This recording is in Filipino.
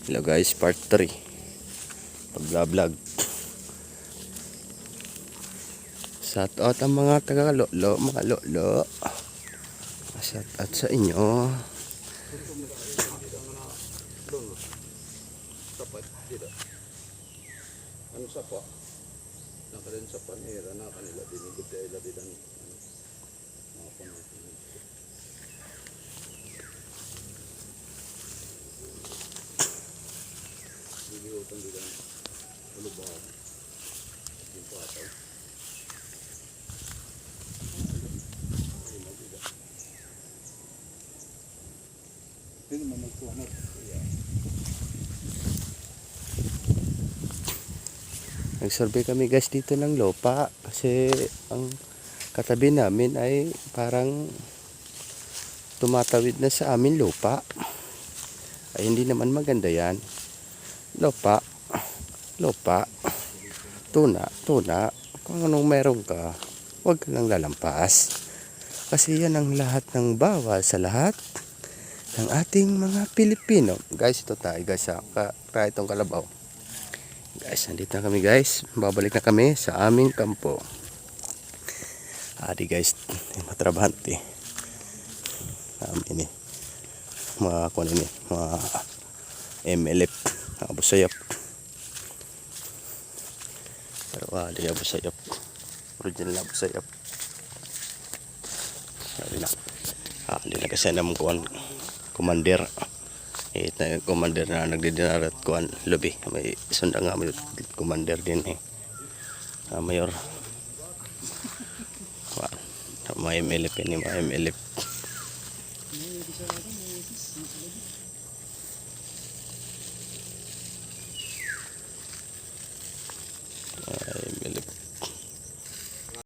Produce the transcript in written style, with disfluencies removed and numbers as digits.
Hello guys, part 3 pagla-vlog. Shout out ang mga taga-lolo, mga lolo. Shout out sa inyo. Tapat dito. Ano sa pa? Nakarin sa panera na kanila dinigod ay ladidan. Mga panatin. Bibihutan didan. Ulubah. Yung pataw. Hindi naman magkuhanap. Nag-survey kami guys dito ng lupa kasi ang katabi namin ay parang tumatawid na sa amin lupa. Ay hindi naman maganda yan. Lupa, lupa, tuna, tuna. Kung anong meron ka, huwag ka lang lalampas. Kasi yan ang lahat ng bawal sa lahat ng ating mga Pilipino. Guys, ito tayo guys ha. Kaya itong kalabaw. Guys, nandito na kami guys. Babalik na kami sa aming kampo. Adi guys, matrabante. Amin eh. Mga kuno ni, mga MLF, mga busayap. Pero adi nga busayap. Original na busayap. Adi na. Adi na kasi naman kuan commander. Na commander na nagdidinarat kuan lobby. May sunda nga may commander din eh. Mayor. Kuan. Mga MLF ni mga MLF.